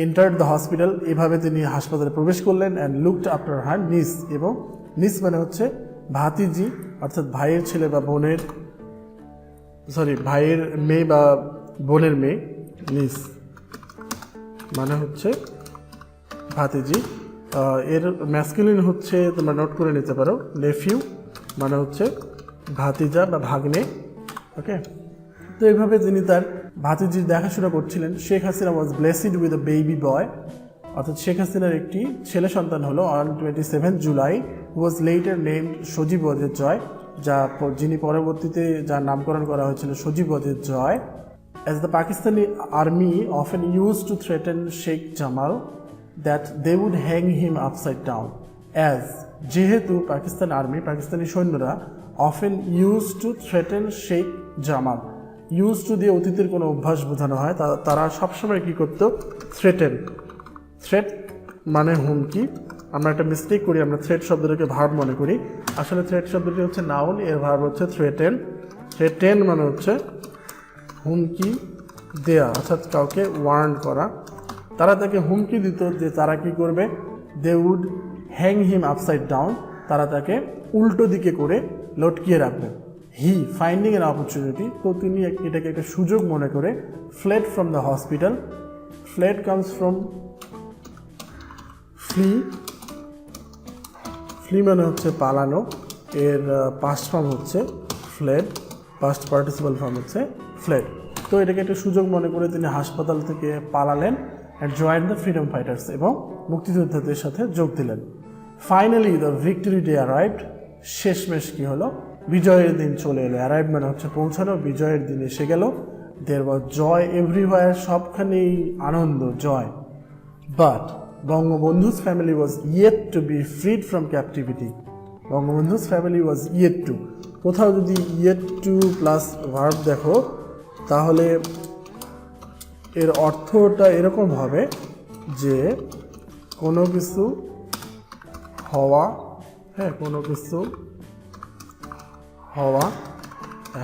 এন্টার্ড দ্য হসপিটাল, এভাবে তিনি হাসপাতালে প্রবেশ করলেন। অ্যান্ড লুকড আফটার হার নিস, এবং নিস মানে হচ্ছে ভাতিজি অর্থাৎ ভাইয়ের ছেলে বা বোনের, ভাইয়ের মেয়ে বা বোনের মেয়ে, নিস মানে হচ্ছে ভাতিজি। এর ম্যাসকুলিন হচ্ছে, তোমরা নোট করে নিতে পারো, নেফিউ মানে হচ্ছে ভাতিজা বা ভাগ্নে। ওকে, তো এইভাবে তিনি তার ভাতিজির দেখাশোনা করছিলেন। Sheikh Hasina was blessed with a baby boy, অর্থাৎ শেখ হাসিনার একটি ছেলে সন্তান হলো on 27 July, was later named Sajeeb Wazed Joy, যিনি পরবর্তীতে যার নামকরণ করা হয়েছিল সজীব ওয়াজেদ জয়। As the Pakistani army often used to threaten Sheikh Jamal that they would hang him upside down. As যেহেতু পাকিস্তানি সৈন্যরা often used to threaten Sheikh Jamal, used to দিয়ে অতীতের কোনো অভ্যাস বোঝানো হয়, তারা সবসময় কী করত, থ্রেট মানে হুমকি। আমরা একটা মিস্টেক করি, আমরা থ্রেট শব্দটাকে ভার্ব মনে করি, আসলে থ্রেট শব্দটি হচ্ছে নাউন, এর ভার্ব হচ্ছে থ্রেটেন মানে হচ্ছে হুমকি দেয়া, অর্থাৎ কাউকে ওয়ার্ন করা। তারা তাকে হুমকি দিত যে তারা কি করবে, they would hang him upside down, তারা তাকে উল্টো দিকে করে লটকিয়ে রাখবে। হি ফাইন্ডিং এন অপরচুনিটি, তো তিনি এটাকে একটা সুযোগ মনে করে fled from the hospital. Fled comes from flee মানে হচ্ছে পালানো, এর পাস্ট ফর্ম হচ্ছে ফ্লেড, পাস্ট পার্টিসিপাল ফর্ম হচ্ছে ফ্লেড। তো এটাকে একটা সুযোগ মনে করে তিনি হাসপাতাল থেকে পালালেন and join the freedom fighters, এবং মুক্তিযোদ্ধাদের সাথে যোগ দিলেন। Finally the victory day arrived, শেষমেশ কি হলো, বিজয়ের দিন চলে এলো। অ্যারাইভ মানে হচ্ছে পৌঁছানো, বিজয়ের দিন এসে গেল। দেয়ার ওয়াজ জয় এভরিওয়্যার, সবখানেই আনন্দ, জয়। But Bangabandhu's family was yet to be freed from captivity. Bangabandhu's family was yet to, কোথাও যদি yet to প্লাস ভার্ব দেখো তাহলে এর অর্থটা এরকম হবে যে কোনো কিছু হওয়া, কোনো কিছু হওয়া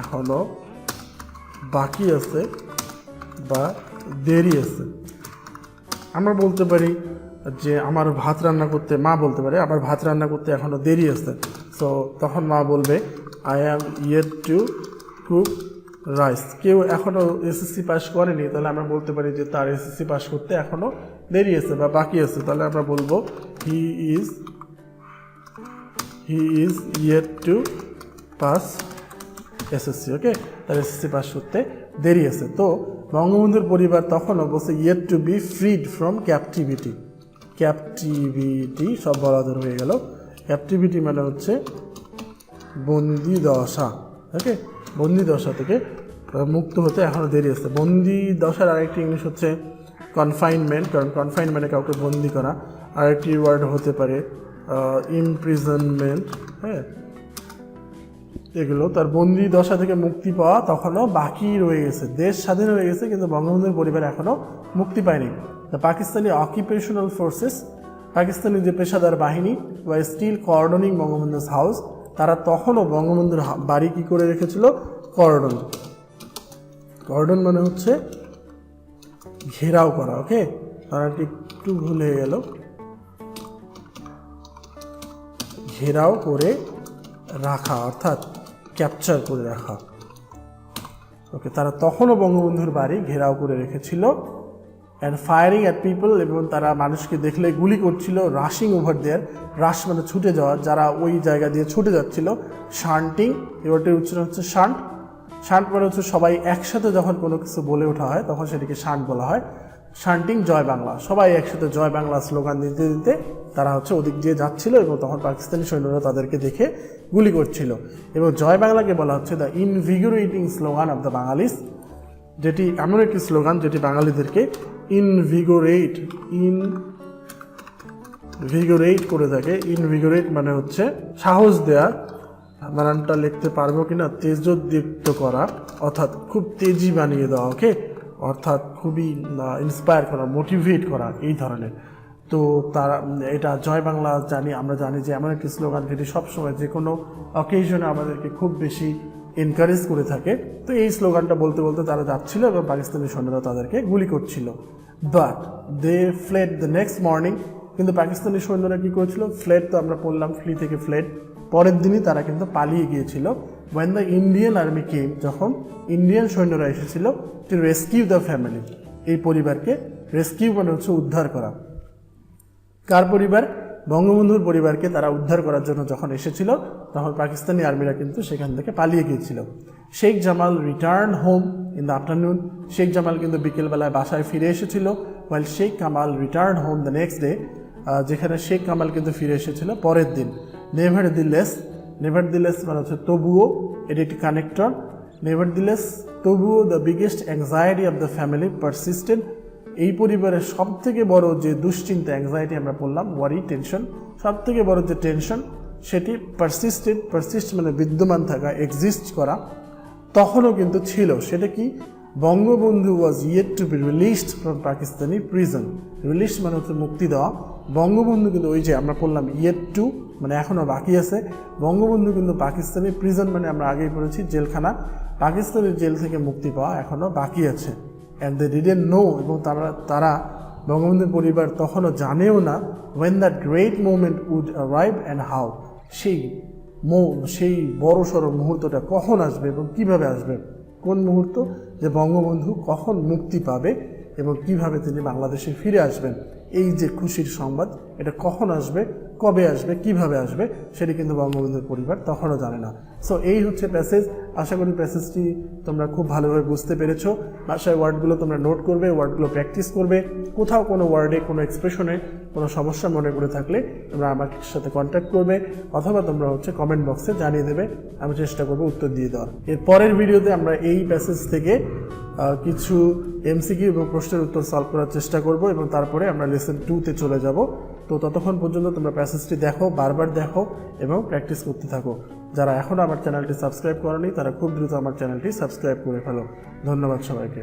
এখনো বাকি আছে বা দেরি আছে। আমরা বলতে পারি যে আমার ভাত রান্না করতে, মা বলতে পারে আমার ভাত রান্না করতে এখনও দেরি আছে, সো তখন মা বলবে I am yet to cook rice. কেউ এখনও এসএসসি পাস করেনি, তাহলে আমরা বলতে পারি যে তার এসএসসি পাস করতে এখনও দেরি আছে বা বাকি আছে, তাহলে আমরা বলবো he is yet to pass SSC. Okay, তার এসএসসি পাস করতে দেরি আছে। তো বঙ্গবন্ধুর পরিবার তখনও বলছে yet to be freed from captivity. সব বলাদর হয়ে গেল। ক্যাপটিভিটি মানে হচ্ছে বন্দি দশা। ওকে, বন্দি দশা থেকে মুক্ত হতে এখনও দেরি আছে। বন্দি দশার আরেকটি ইংলিশ হচ্ছে কনফাইনমেন্ট, কারণ কনফাইন মানে কাউকে বন্দি করা। আরেকটি ওয়ার্ড হতে পারে ইমপ্রিজনমেন্ট। এগুলো তার বন্দি দশা থেকে মুক্তি পাওয়া তখনও বাকি রয়ে গেছে। দেশ স্বাধীন হয়ে গেছে কিন্তু বঙ্গবন্ধুর পরিবার এখনও মুক্তি পায়নি। The Pakistani occupational forces, Pakistani যে পেশাদার বাহিনী, ওয়ার স্টিল কর্ডনিং বঙ্গবন্ধুস হাউস, তারা তখনও বঙ্গবন্ধুর বাড়ি কী করে রেখেছিল, কর্ডন মানে হচ্ছে ঘেরাও করা। ওকে, তারা একটু ভুল হয়ে গেল, ঘেরাও করে রাখা অর্থাৎ ক্যাপচার করে রাখা। ওকে, তারা তখনও বঙ্গবন্ধুর বাড়ি ঘেরাও করে রেখেছিল। অ্যান্ড ফায়ারিং অ্যাট পিপল, এবং তারা মানুষকে দেখলে গুলি করছিল। রাশিং ওভার দেয়ার, রাশ মানে ছুটে যাওয়া, যারা ওই জায়গা দিয়ে ছুটে যাচ্ছিল। শান্টিং, এবারটির উচ্চারণ হচ্ছে শান্ট। শান্ট মানে হচ্ছে সবাই একসাথে যখন কোনো কিছু বলে ওঠা হয় তখন সেটিকে শান্ট বলা হয়। শান্টিং জয় বাংলা, সবাই একসাথে জয় বাংলা স্লোগান দিতে দিতে তারা হচ্ছে ওদিক দিয়ে যাচ্ছিল এবং তখন পাকিস্তানি সৈন্যরা তাদেরকে দেখে গুলি করছিল। এবং জয় বাংলাকে বলা হচ্ছে দ্য ইনভিগোরেটিং স্লোগান অফ দ্য বাঙালিস, যেটি এমন একটি স্লোগান যেটি বাঙালিদেরকে ইনভিগোরেট করে থাকে। ইনভিগোরেট মানে হচ্ছে সাহস দেয়া, বানানটা লিখতে পারবো কিনা, তেজোদ্দীপ্ত করা অর্থাৎ খুব তেজি বানিয়ে দেওয়া। ওকে, অর্থাৎ খুবই ইন্সপায়ার করা, মোটিভেট করা, এই ধরনের। তো তারা এটা জয় বাংলা আমরা জানি যে এমন একটি স্লোগান যেটি সবসময় যে কোনো অকেশনে আমাদেরকে খুব বেশি এনকারেজ করে থাকে। তো এই স্লোগানটা বলতে বলতে তারা যাচ্ছিল এবং পাকিস্তানি সৈন্যরা তাদেরকে গুলি করছিল। But they fled the next morning, কিন্তু পাকিস্তানি সৈন্যরা কী করেছিল, ফ্লেড তো আমরা পড়লাম, ফ্লি থেকে ফ্লেড, পরের দিনই তারা কিন্তু পালিয়ে গিয়েছিল। when the Indian army came, যখন ইন্ডিয়ান সৈন্যরা এসেছিল to rescue the family, এই পরিবারকে রেস্কিউ মানে হচ্ছে উদ্ধার করা। কার পরিবার? বঙ্গবন্ধুর পরিবারকে তারা উদ্ধার করার জন্য যখন এসেছিল তখন পাকিস্তানি আর্মিরা কিন্তু সেখান থেকে পালিয়ে গিয়েছিল। Sheikh Jamal return home in the afternoon, Sheikh Jamal কিন্তু বিকেলবেলায় বাসায় ফিরে এসেছিল। While Sheikh Kamal return home the next day, যেখানে শেখ কামাল কিন্তু ফিরে এসেছিল পরের দিন। নেভারদিলেস মানে হচ্ছে তবুও, এটি একটি কানেক্টর। নেভারদিলেস তবুও the biggest anxiety of the family persisted, এই পরিবারের সব থেকে বড় যে দুশ্চিন্তা, অ্যাংজাইটি আমরা বললাম, ওয়ারি, টেনশন, সব থেকে বড় যে টেনশন সেটি পারসিস্ট মানে বিদ্যমান থাকা, এক্সিস্ট করা, তখনও কিন্তু ছিল। সেটা কি? Bangabandhu was yet to be released from Pakistani prison. Release মানে হচ্ছে মুক্তি দেওয়া। বঙ্গবন্ধু কিন্তু ওই যে আমরা বললাম ইয়েট টু মানে এখনও বাকি আছে। বঙ্গবন্ধু কিন্তু পাকিস্তানি প্রিজন মানে আমরা আগেই পড়েছি জেলখানা, পাকিস্তানের জেল থেকে মুক্তি পাওয়া এখনও বাকি আছে। অ্যান্ড দে ডিডেন্ট নো, এবং তারা বঙ্গবন্ধুর পরিবার তখনও জানেও না when that great moment would arrive and how, সেই বড় সড়ো মুহূর্তটা কখন আসবে এবং কিভাবে আসবে। কোন মুহূর্ত? যে বঙ্গবন্ধু কখন মুক্তি পাবে এবং কিভাবে তিনি বাংলাদেশে ফিরে আসবেন। এই যে খুশির সংবাদ, এটা কখন আসবে, কবে আসবে, কিভাবে আসবে, সেটি কিন্তু বঙ্গবন্ধুর পরিবার তখনও জানে না। সো এই হচ্ছে প্যাসেজ। আশা করি প্যাসেজটি তোমরা খুব ভালোভাবে বুঝতে পেরেছো। ভাষায় ওয়ার্ডগুলো তোমরা নোট করবে, ওয়ার্ডগুলো প্র্যাকটিস করবে। কোথাও কোনো ওয়ার্ডে, কোনো এক্সপ্রেশনে কোনো সমস্যা মনে করে থাকলে তোমরা আমার সাথে কন্ট্যাক্ট করবে, অথবা তোমরা কমেন্ট বক্সে জানিয়ে দেবে, আমি চেষ্টা করবো উত্তর দিয়ে দেওয়ার। এর পরের ভিডিওতে আমরা এই প্যাসেজ থেকে কিছু এমসিকিউ এবং প্রশ্নের উত্তর সলভ করার চেষ্টা করব, এবং তারপরে আমরা লেসন 2-তে চলে যাব। তো ততক্ষণ পর্যন্ত তোমরা প্যাসেজটি দেখো, বারবার দেখো এবং প্র্যাকটিস করতে থাকো। যারা এখনও আমার চ্যানেলটি সাবস্ক্রাইব করোনি তারা খুব দ্রুত আমার চ্যানেলটি সাবস্ক্রাইব করে ফেলো। ধন্যবাদ সবাইকে।